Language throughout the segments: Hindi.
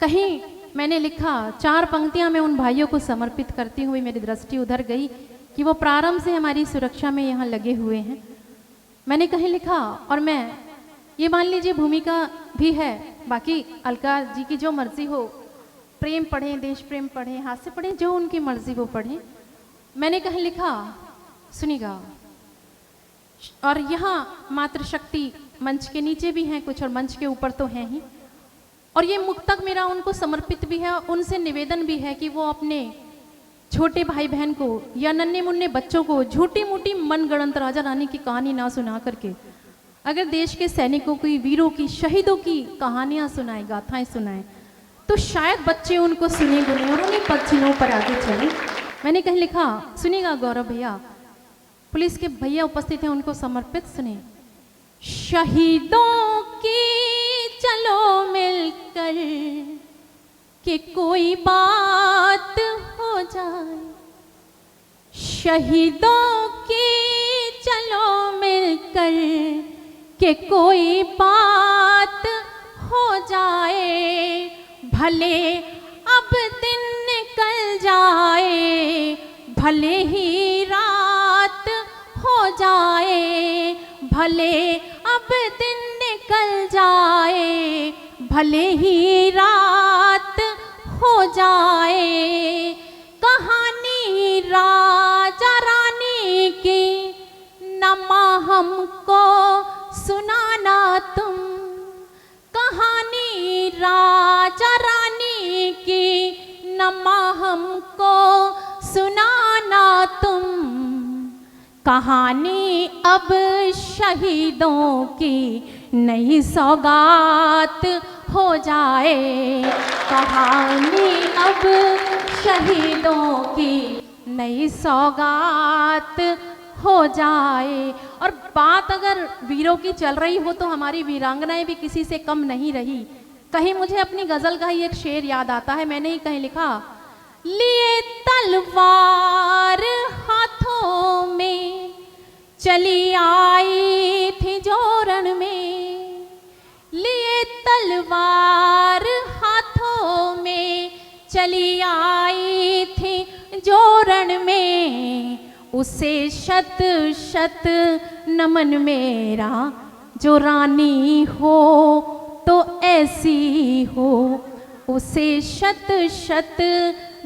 कहीं मैंने लिखा, 4 पंक्तियां मैं उन भाइयों को समर्पित करती हुई मेरी दृष्टि उधर गई कि वो प्रारंभ से हमारी सुरक्षा में यहाँ लगे हुए हैं। मैंने कहीं लिखा, और मैं ये मान लीजिए भूमिका भी है, बाकी अलका जी की जो मर्जी हो, प्रेम पढ़ें, देश प्रेम पढ़ें, हास्य पढ़ें, जो उनकी मर्जी वो पढ़ें। मैंने कहीं लिखा, सुनिएगा, और यहाँ मातृशक्ति मंच के नीचे भी हैं कुछ और मंच के ऊपर तो हैं ही, और ये मुक्तक मेरा उनको समर्पित भी है। उनसे निवेदन भी है कि वो अपने छोटे भाई बहन को या नन्हे मुन्ने बच्चों को झूठी मूठी मनगढ़ंत राजा रानी की कहानी ना सुना करके अगर देश के सैनिकों की, वीरों की, शहीदों की कहानियां सुनाए, गाथाएं सुनाए, तो शायद बच्चे उनको सुने गुने और उन्हीं पक्षियों पर आगे चले। मैंने कहीं लिखा, सुनिएगा गौरव भैया, पुलिस के भैया उपस्थित हैं, उनको समर्पित सुने। शहीदों की चलो मिलकर कि कोई बात हो जाए, शहीदों की चलो मिलकर कि कोई बात हो जाए, भले अब दिन निकल जाए, भले ही रात हो जाए, भले अब दिन निकल जाए, भले ही रात हो जाए। कहानी राजा रानी की नमा हमको सुनाना तुम, कहानी राजा रानी की नमा हमको सुनाना तुम, कहानी अब शहीदों की नई सौगात हो जाए, कहानी अब शहीदों की नई सौगात हो जाए। और बात अगर वीरों की चल रही हो तो हमारी वीरांगनाएं भी किसी से कम नहीं रही। कहीं मुझे अपनी गजल का ही एक शेर याद आता है, मैंने ही कहीं लिखा, लिए तलवार हाथों में चली आई थी जोरण में, लिए तलवार हाथों में चली आई थी जोरण में, उसे शत शत नमन मेरा, जो रानी हो तो ऐसी हो, उसे शत शत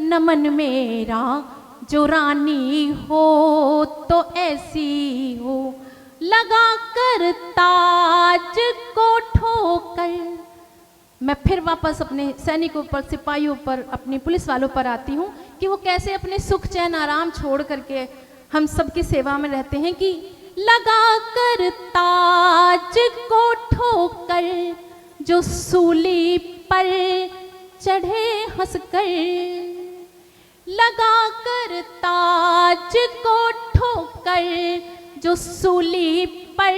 नमन मेरा, जो रानी हो तो ऐसी हो। लगा कर ताज को ठोकर, मैं फिर वापस अपने सैनिकों पर, सिपाहियों पर, अपनी पुलिस वालों पर आती हूँ कि वो कैसे अपने सुख चैन आराम छोड़ करके हम सबकी सेवा में रहते हैं। कि लगा कर ताज को ठोकर, जो सूली पर चढ़े हंसकर, लगा कर ताज को ठोकर, जो सूली पर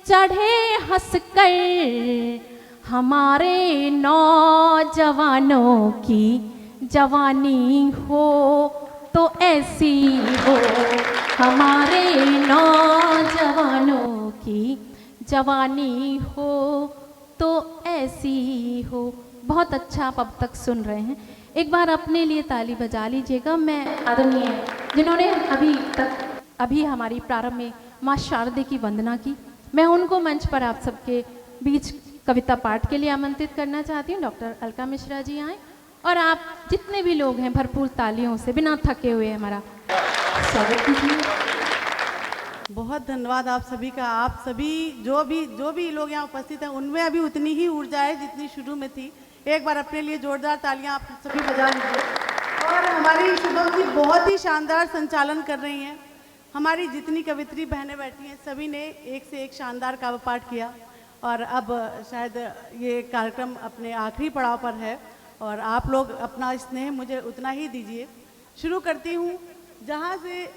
चढ़े हंसकर, हमारे नौजवानों की जवानी हो तो ऐसी हो, हमारे नौजवानों की जवानी हो तो ऐसी हो। बहुत अच्छा आप अब तक सुन रहे हैं, एक बार अपने लिए ताली बजा लीजिएगा। मैं आदरणीय जिन्होंने अभी हमारी प्रारंभ में माँ शारदे की वंदना की, मैं उनको मंच पर आप सबके बीच कविता पाठ के लिए आमंत्रित करना चाहती हूँ। डॉक्टर अलका मिश्रा जी आए और आप जितने भी लोग हैं भरपूर तालियों से बिना थके हुए हमारा स्वागत कीजिए। बहुत धन्यवाद आप सभी का। आप सभी जो भी लोग यहाँ उपस्थित हैं उनमें अभी उतनी ही ऊर्जा है जितनी शुरू में थी। एक बार अपने लिए जोरदार तालियां आप सभी बजा लीजिए। और हमारी शुभम जी बहुत ही शानदार संचालन कर रही हैं। हमारी जितनी कवित्री बहनें बैठी हैं सभी ने एक से एक शानदार काव्य पाठ किया और अब शायद ये कार्यक्रम अपने आखिरी पड़ाव पर है और आप लोग अपना स्नेह मुझे उतना ही दीजिए। शुरू करती हूँ जहाँ से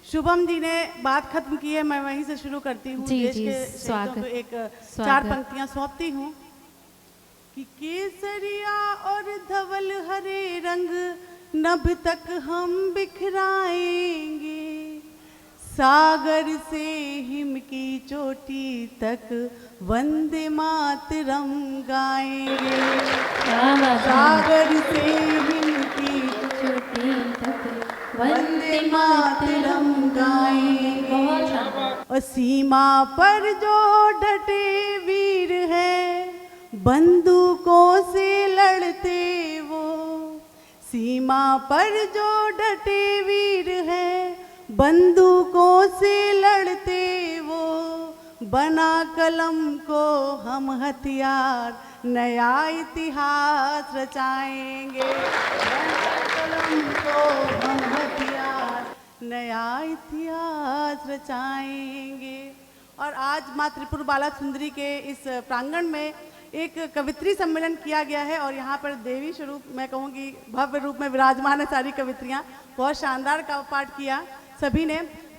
शुभम जी ने बात खत्म की है, मैं वहीं से शुरू करती हूँ। देश के शहीदों को एक 4 पंक्तियाँ सौंपती हूँ कि केसरिया और धवल हरे रंग नभ तक हम बिखराएंगे, सागर से हिम की चोटी तक वंदे मातरम गाएंगे। सागर से हिम की चोटी तक वंदे मातरम गाएंगे। और सीमा पर जो डटे वीर हैं, बंदूकों से लड़ते वो। सीमा पर जो डटे वीर हैं, बंदूकों से लड़ते वो। बना कलम को हम हथियार, नया इतिहास रचाएंगे। बना कलम को हम हथियार, नया इतिहास रचाएंगे। और आज माँ त्रिपुर बाला सुंदरी के इस प्रांगण में एक कवित्री सम्मेलन किया गया है और यहाँ पर देवी स्वरूप, मैं कहूँगी भव्य रूप में विराजमान है सारी कवित्रियाँ। बहुत शानदार का पाठ किया सभी ने।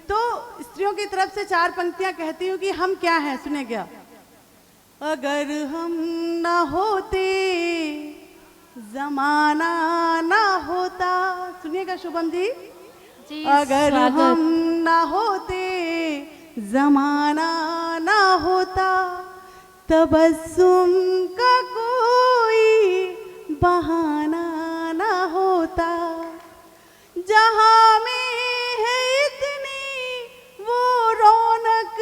तो स्त्रियों की तरफ से 4 पंक्तियाँ कहती हूँ कि हम क्या हैं, सुने क्या। अगर हम ना होते, जमाना ना होता। सुनिएगा शुभम जी, अगर हम ना होते, जमाना ना होता। तबस्सुम का कोई बहाना ना होता। जहाँ में है इतनी वो रौनक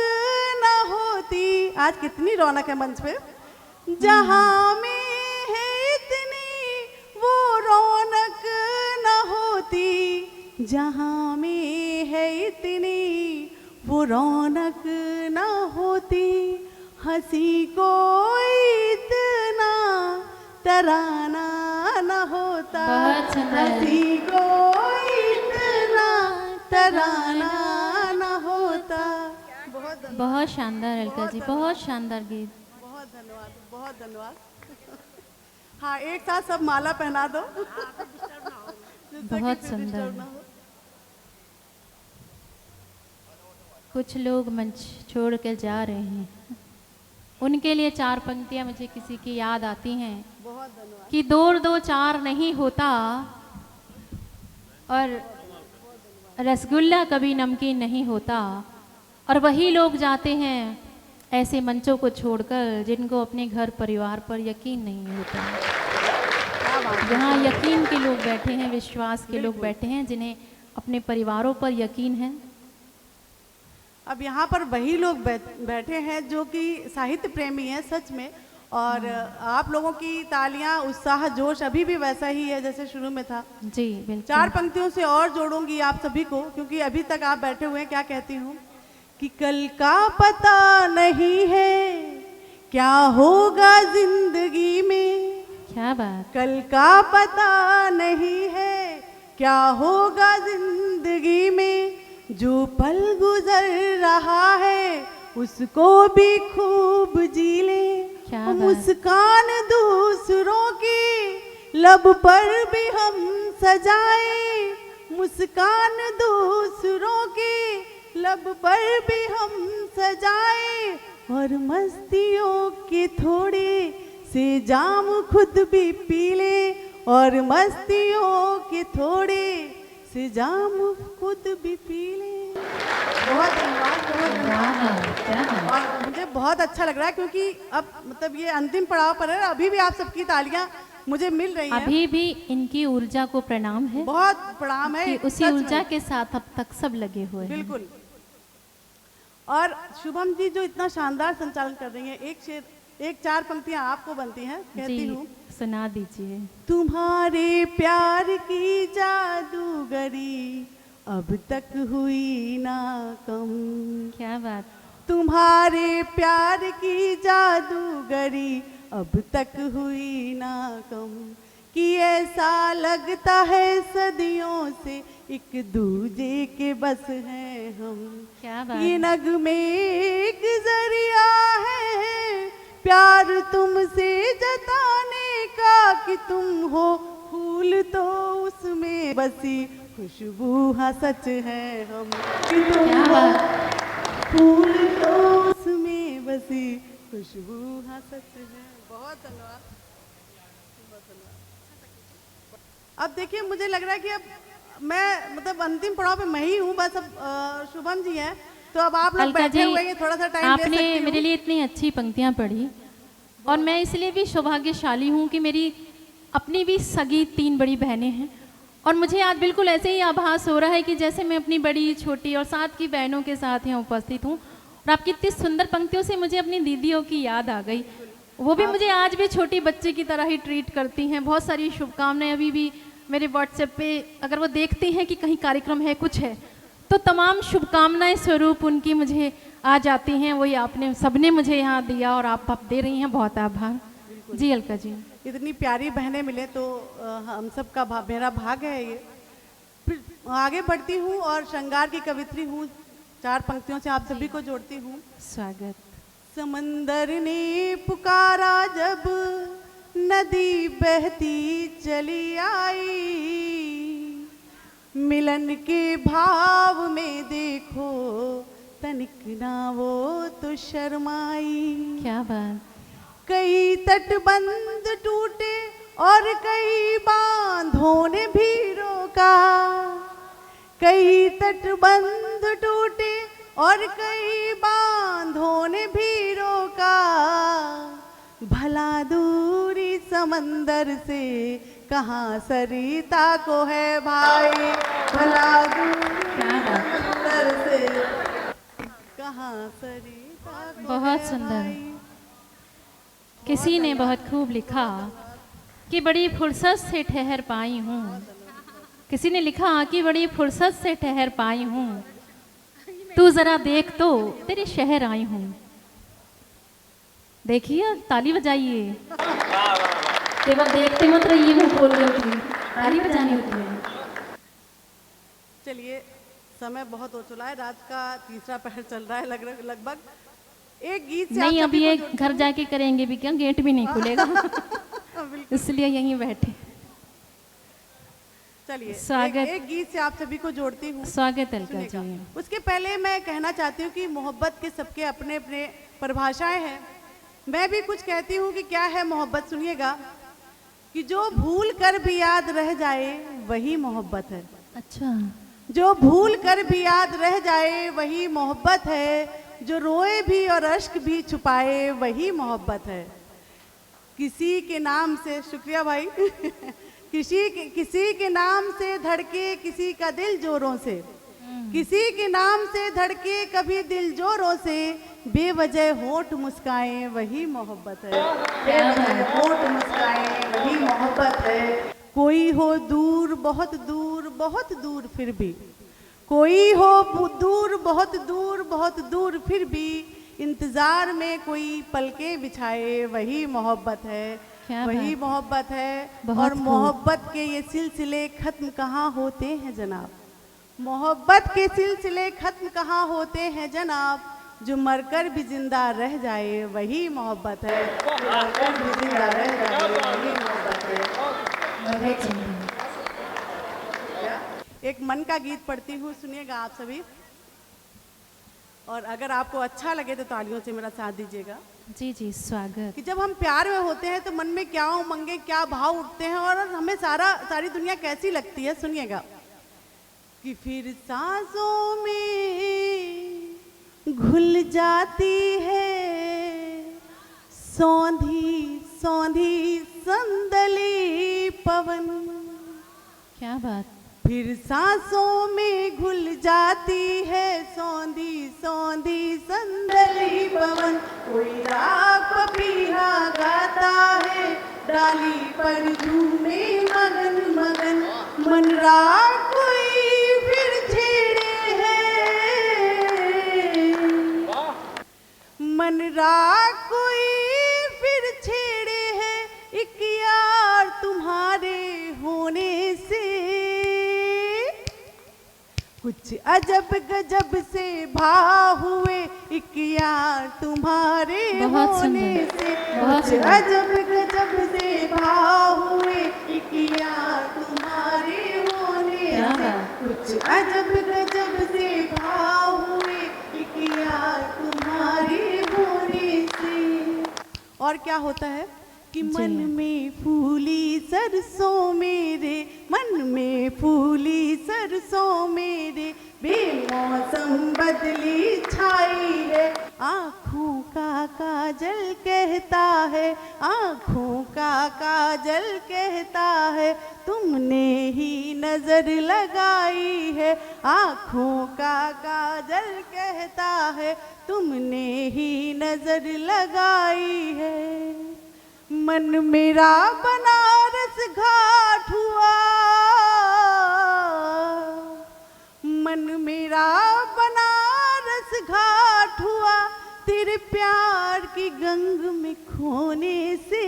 ना होती। आज कितनी रौनक है मंच पे। जहाँ में है इतनी वो रौनक ना होती। जहाँ में है इतनी वो रौनक ना होती। हंसी को इतना तराना न होता। हंसी को इतना तराना न होता। बहुत शानदार अलका जी, बहुत शानदार गीत। बहुत धन्यवाद, बहुत धन्यवाद। हाँ, एक साथ सब माला पहना दो। बहुत सुंदर। कुछ लोग मंच छोड़ कर जा रहे हैं, उनके लिए 4 पंक्तियां मुझे किसी की याद आती हैं। बहुत धन्यवाद। कि 2 2 4 नहीं होता और रसगुल्ला कभी नमकीन नहीं होता। और वही लोग जाते हैं ऐसे मंचों को छोड़कर जिनको अपने घर परिवार पर यकीन नहीं होता। जहाँ यकीन के लोग बैठे हैं, विश्वास के लोग बैठे हैं, जिन्हें अपने परिवारों पर यकीन है। अब यहाँ पर वही लोग बैठे हैं जो कि साहित्य प्रेमी हैं सच में। और आप लोगों की तालियां, उत्साह, जोश अभी भी वैसा ही है जैसे शुरू में था। जी बिल्कुल। 4 पंक्तियों से और जोड़ूंगी आप सभी को, क्योंकि अभी तक आप बैठे हुए हैं। क्या कहती हूँ कि कल का पता नहीं है क्या होगा जिंदगी में। क्या बात। कल का पता नहीं है क्या होगा जिंदगी में। जो पल गुजर रहा है उसको भी खूब जी ले। मुस्कान दूसरों की लब पर भी हम सजाए। मुस्कान दूसरों की लब पर भी हम सजाए। और मस्तियों के थोड़े से जाम खुद भी पी ले। और मस्तियों के थोड़े से जाम खुद भी पी ले। बहुत धन्यवाद, बहुत धन्यवाद। और मुझे बहुत अच्छा लग रहा है क्योंकि अब मतलब ये अंतिम पड़ाव पर है। अभी भी आप सबकी तालियां मुझे मिल रही हैं। अभी भी इनकी ऊर्जा को प्रणाम है। बहुत प्रणाम है। उसी ऊर्जा के साथ अब तक सब लगे हुए हैं। बिल्कुल। और शुभम जी जो इतना शानदार संचालन कर रही हैं, एक 4 पंक्तियां आपको बनती हैं। कहती हूँ, सुना दीजिए। तुम्हारे प्यार की जादूगरी अब तक हुई ना कम। क्या बात। तुम्हारे प्यार की जादूगरी अब तक हुई ना कम। कि ऐसा लगता है सदियों से एक दूजे के बस हैं हम। क्या बात। ये नगमे एक जरिया है प्यार तुमसे जताने का। कि तुम हो फूल तो उसमें बसी खुशबू, हाँ सच है हम। कि तुम हो फूल तो उसमें बसी खुशबू, हाँ सच है। बहुत धन्यवाद, बहुत धन्यवाद। अब देखिए, मुझे लग रहा है कि अब मैं मतलब अंतिम पड़ाव पे मैं ही हूँ बस। अब शुभम जी हैं, तो अब आप लोग अलका बैठे जी, हुए हैं, थोड़ा सा टाइम दे आपने सकती हूँ। मेरे लिए इतनी अच्छी पंक्तियाँ पढ़ी और मैं इसलिए भी सौभाग्यशाली हूँ कि मेरी अपनी भी सगी 3 बड़ी बहनें हैं और मुझे आज बिल्कुल ऐसे ही आभास हो रहा है कि जैसे मैं अपनी बड़ी, छोटी और साथ की बहनों के साथ यहाँ उपस्थित हूँ। और आपकी इतनी सुंदर पंक्तियों से मुझे अपनी दीदियों की याद आ गई। वो भी मुझे आज भी छोटी बच्चे की तरह ही ट्रीट करती हैं। बहुत सारी शुभकामनाएं अभी भी मेरे व्हाट्सएप पे, अगर वो देखती हैं कि कहीं कार्यक्रम है, कुछ है, तो तमाम शुभकामनाएं स्वरूप उनकी मुझे आ जाती हैं। वही आपने सबने मुझे यहाँ दिया और आप दे रही हैं, बहुत आभार जी अलका जी। इतनी प्यारी बहनें मिले तो हम सब का मेरा भाग है ये। फिर आगे बढ़ती हूँ और श्रृंगार की कवित्री हूँ, 4 पंक्तियों से आप सभी को जोड़ती हूँ। स्वागत। समंदर ने पुकारा जब नदी बहती चली आई, मिलन के भाव में देखो तनिक ना वो तो शर्माई। क्या बात। कई तटबंध टूटे और कई बांधों ने भी रोका, कई तटबंध टूटे और कई बांधों ने भी रोका, भला दूरी समंदर से कहाँ सरिता को है भाई, भला दूरी समंदर से कहाँ सरिता को बहुत है सुंदर। भाई। किसी ने बहुत खूब लिखा कि बड़ी फुर्सत से ठहर पाई हूँ। किसी ने लिखा कि बड़ी फुर्सत से ठहर पाई हूँ, तू जरा देख तो तेरे शहर आई हूँ। देखिए, ताली बजाइए। केवल देखते मत रहिए मुंह खोल कर, ताली बजानी होती है। चलिए, समय बहुत हो चुका है, रात का तीसरा पहर चल रहा है लगभग। एक गीत से नहीं, आप अभी सभी ये को घर जाके करेंगे भी क्या, गेट भी नहीं खुलेगा बिल्कुल। इसलिए यहीं बैठे। चलिए, स्वागत। एक गीत से आप सभी को जोड़ती हूँ। स्वागत अलका सुनिएगा। जी। उसके पहले मैं कहना चाहती हूँ कि मोहब्बत के सबके अपने अपने परिभाषाएं हैं। मैं भी कुछ कहती हूँ कि क्या है मोहब्बत, सुनिएगा। कि जो भूल कर भी याद रह जाए वही मोहब्बत है। अच्छा। जो भूल कर भी याद रह जाए वही मोहब्बत है, जो रोए भी और अश्क भी छुपाए वही मोहब्बत है। किसी के नाम से, शुक्रिया भाई किसी के नाम से धड़के किसी का दिल जोरों से, किसी के नाम से धड़के कभी दिल जोरों से, बेवजह होंठ मुस्काए वही मोहब्बत है, बेवजह होंठ मुस्काए वही मोहब्बत है। कोई हो दूर बहुत दूर बहुत दूर फिर भी, कोई हो दूर बहुत दूर फिर भी, इंतजार में कोई पलके बिछाए वही मोहब्बत है, वही मोहब्बत है। और मोहब्बत के ये सिलसिले खत्म कहाँ होते हैं जनाब, मोहब्बत के सिलसिले खत्म कहाँ होते हैं जनाब, जो मरकर भी जिंदा रह जाए वही मोहब्बत है, जो मरकर भी जिंदा रह जाए वही मोहब्बत है। एक मन का गीत पढ़ती हूँ, सुनिएगा आप सभी, और अगर आपको अच्छा लगे तो तालियों से मेरा साथ दीजिएगा। जी जी, स्वागत। कि जब हम प्यार में होते हैं तो मन में क्या उमंगे, क्या भाव उठते हैं और हमें सारी दुनिया कैसी लगती है, सुनिएगा। कि फिर सांसों में घुल जाती है सौंधी सौंधी संदली पवन। क्या बात। फिर सांसों में घुल जाती है सौंधी सौंधी संदली पवन, कोई राग पपीहा गाता है डाली पर झूमे मगन मगन, मन राग कोई फिर छेड़े है, मन राग कोई फिर छेड़े है, एक यार तुम्हारे होने से, कुछ अजब गजब से भाव हुए एक यार तुम्हारे होने से, कुछ अजब गजब से भाव हुए एक यार तुम्हारे होने से, कुछ अजब गजब से भाव हुए एक यार तुम्हारे होने से। और क्या होता है कि मन में फूली सरसों मेरे, मन में फूली सरसों मेरे, बेमौसम बदली छाई है। आँखों का काजल कहता है, आँखों का काजल कहता है, तुमने ही नजर लगाई है। आँखों का काजल कहता है, तुमने ही नजर लगाई है। मन मेरा बनारस घाट हुआ, मन मेरा बनारस घाट हुआ, तेरे प्यार की गंग में खोने से।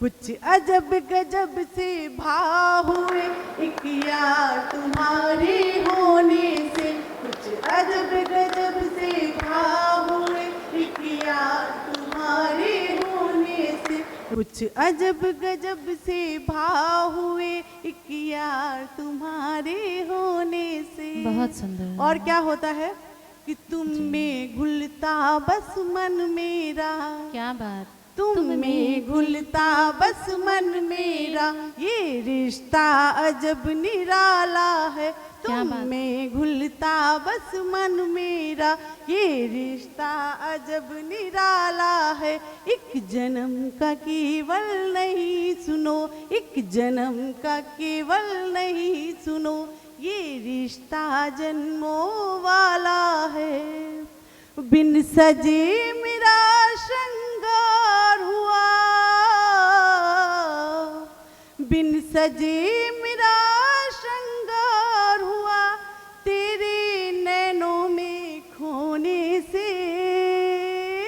कुछ अजब गजब से भाव हुए एक यार तुम्हारे होने से। कुछ अजब गजब से भाव हुए एक यार तुम्हारे होने से। कुछ अजब गजब से भाव हुए एक यार तुम्हारे होने से। बहुत सुंदर। और क्या होता है कि तुम में घुलता बस मन मेरा, क्या बात, तुम में घुलता बस मन मेरा, ये रिश्ता अजब निराला है। तुम में घुलता बस मन मेरा, ये रिश्ता अजब निराला है। एक जन्म का केवल नहीं सुनो, एक जन्म का केवल नहीं सुनो, ये रिश्ता जन्मों वाला है। बिन सजे मेरा श्रृंगार हुआ, बिन सजे मेरा श्रृंगार हुआ, तेरे नैनों में खोने से।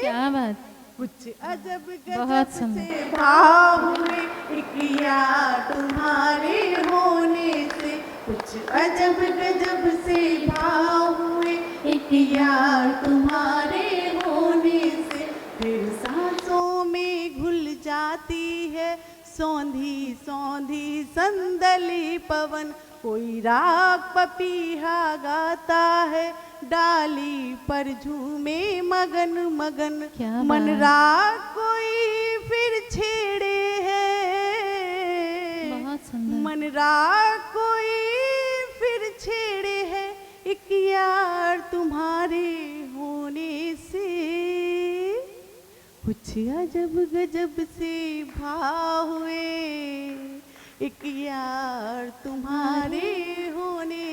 क्या बात, कुछ अजब बहुत गजब सुंदर। से भाव हुए एक यार तुम्हारे होने से। कुछ अजब गजब से भाव हुए एक यार तुम्हारे होने से। फिर सांसों में घुल जाती है सौंधी सौंधी संदली पवन। कोई राग पपीहा गाता है, डाली पर झूमे मगन मगन। मन राग कोई फिर छेड़े है, बहुत सुंदर। मन राग कोई फिर छेड़े है एक यार तुम्हारे होने से। कुछ अजब गजब से भाव हुए एक यार तुम्हारे होने